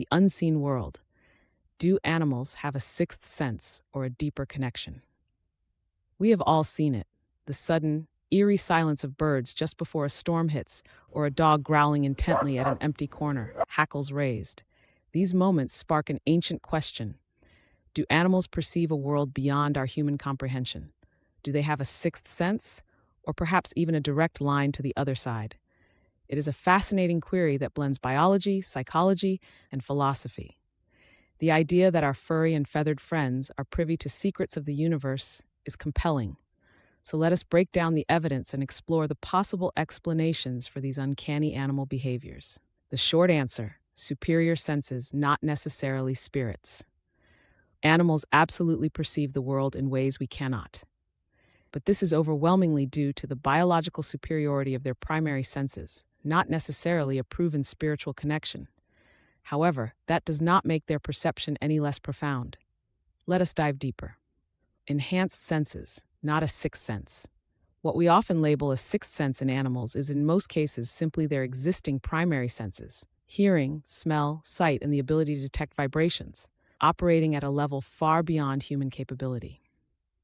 the unseen world. Do animals have a sixth sense or a deeper connection? We have all seen it, the sudden, eerie silence of birds just before a storm hits, or a dog growling intently at an empty corner, hackles raised. These moments spark an ancient question. Do animals perceive a world beyond our human comprehension? Do they have a sixth sense, or perhaps even a direct line to the other side? It is a fascinating query that blends biology, psychology, and philosophy. The idea that our furry and feathered friends are privy to secrets of the universe is compelling. So let us break down the evidence and explore the possible explanations for these uncanny animal behaviors. The short answer: superior senses, not necessarily spirits. Animals absolutely perceive the world in ways we cannot. But this is overwhelmingly due to the biological superiority of their primary senses, not necessarily a proven spiritual connection. However, that does not make their perception any less profound. Let us dive deeper. Enhanced senses, not a sixth sense. What we often label a sixth sense in animals is in most cases simply their existing primary senses: hearing, smell, sight, and the ability to detect vibrations, operating at a level far beyond human capability.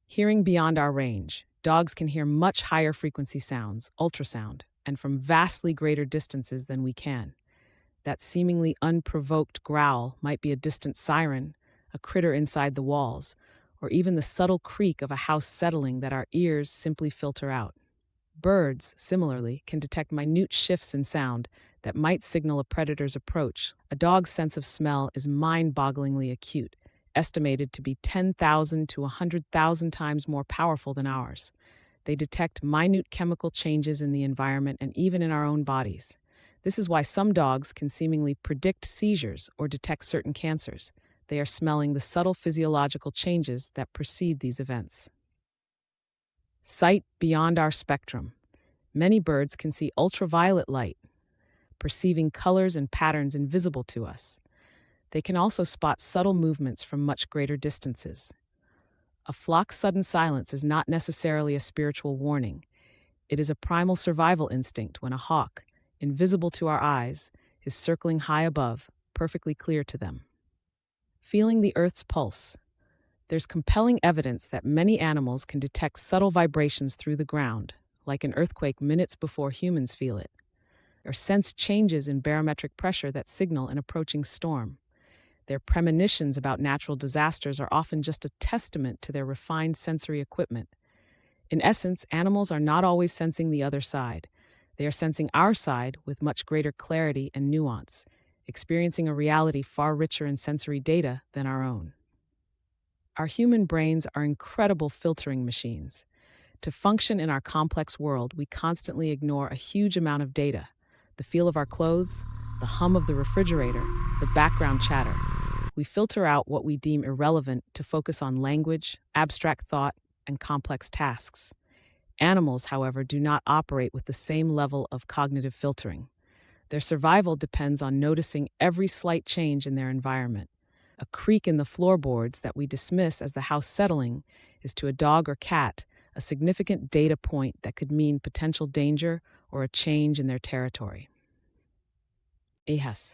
Hearing beyond our range, dogs can hear much higher frequency sounds, ultrasound, and from vastly greater distances than we can. That seemingly unprovoked growl might be a distant siren, a critter inside the walls, or even the subtle creak of a house settling that our ears simply filter out. Birds, similarly, can detect minute shifts in sound that might signal a predator's approach. A dog's sense of smell is mind-bogglingly acute, estimated to be 10,000 to 100,000 times more powerful than ours. They detect minute chemical changes in the environment and even in our own bodies. This is why some dogs can seemingly predict seizures or detect certain cancers. They are smelling the subtle physiological changes that precede these events. Sight beyond our spectrum. Many birds can see ultraviolet light, perceiving colors and patterns invisible to us. They can also spot subtle movements from much greater distances. A flock's sudden silence is not necessarily a spiritual warning. It is a primal survival instinct when a hawk, invisible to our eyes, is circling high above, perfectly clear to them. Feeling the Earth's pulse. There's compelling evidence that many animals can detect subtle vibrations through the ground, like an earthquake minutes before humans feel it, or sense changes in barometric pressure that signal an approaching storm. Their premonitions about natural disasters are often just a testament to their refined sensory equipment. In essence, animals are not always sensing the other side. They are sensing our side with much greater clarity and nuance, experiencing a reality far richer in sensory data than our own. Our human brains are incredible filtering machines. To function in our complex world, we constantly ignore a huge amount of data: the feel of our clothes, the hum of the refrigerator, the background chatter. We filter out what we deem irrelevant to focus on language, abstract thought, and complex tasks. Animals, however, do not operate with the same level of cognitive filtering. Their survival depends on noticing every slight change in their environment. A creak in the floorboards that we dismiss as the house settling is to a dog or cat a significant data point that could mean potential danger or a change in their territory. Ehas.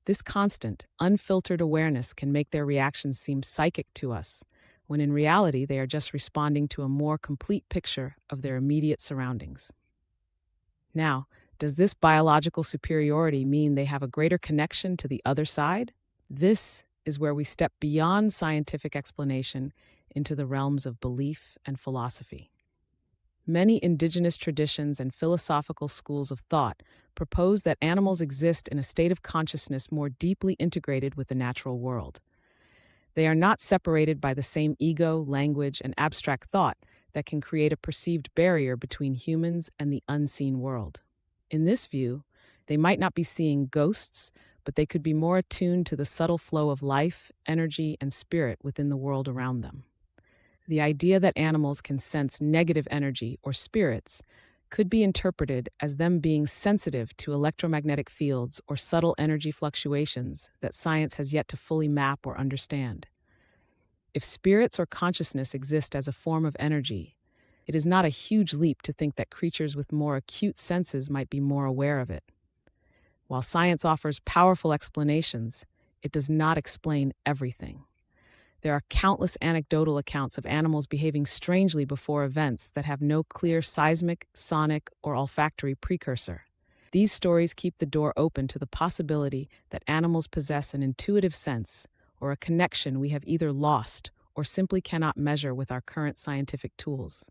This constant, unfiltered awareness can make their reactions seem psychic to us, when in reality they are just responding to a more complete picture of their immediate surroundings. Now, does this biological superiority mean they have a greater connection to the other side? This is where we step beyond scientific explanation into the realms of belief and philosophy. Many indigenous traditions and philosophical schools of thought propose that animals exist in a state of consciousness more deeply integrated with the natural world. They are not separated by the same ego, language, and abstract thought that can create a perceived barrier between humans and the unseen world. In this view, they might not be seeing ghosts, but they could be more attuned to the subtle flow of life, energy, and spirit within the world around them. The idea that animals can sense negative energy or spirits could be interpreted as them being sensitive to electromagnetic fields or subtle energy fluctuations that science has yet to fully map or understand. If spirits or consciousness exist as a form of energy, it is not a huge leap to think that creatures with more acute senses might be more aware of it. While science offers powerful explanations, it does not explain everything. There are countless anecdotal accounts of animals behaving strangely before events that have no clear seismic, sonic, or olfactory precursor. These stories keep the door open to the possibility that animals possess an intuitive sense or a connection we have either lost or simply cannot measure with our current scientific tools.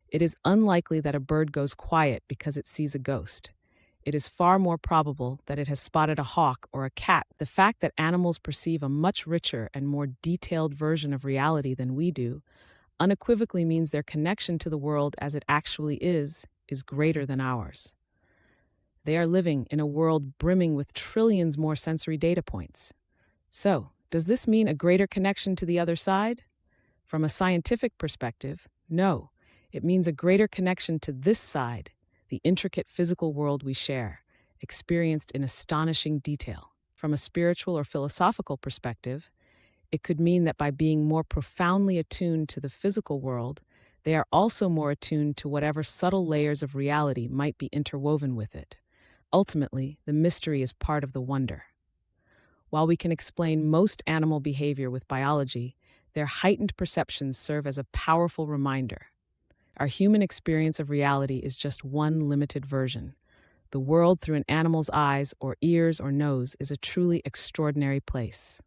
It is unlikely that a bird goes quiet because it sees a ghost. It is far more probable that it has spotted a hawk or a cat. The fact that animals perceive a much richer and more detailed version of reality than we do unequivocally means their connection to the world as it actually is greater than ours. They are living in a world brimming with trillions more sensory data points. So, does this mean a greater connection to the other side? From a scientific perspective, no. It means a greater connection to this side, the intricate physical world we share, experienced in astonishing detail. From a spiritual or philosophical perspective, it could mean that by being more profoundly attuned to the physical world, they are also more attuned to whatever subtle layers of reality might be interwoven with it. Ultimately, the mystery is part of the wonder. While we can explain most animal behavior with biology, their heightened perceptions serve as a powerful reminder. Our human experience of reality is just one limited version. The world through an animal's eyes or ears or nose is a truly extraordinary place.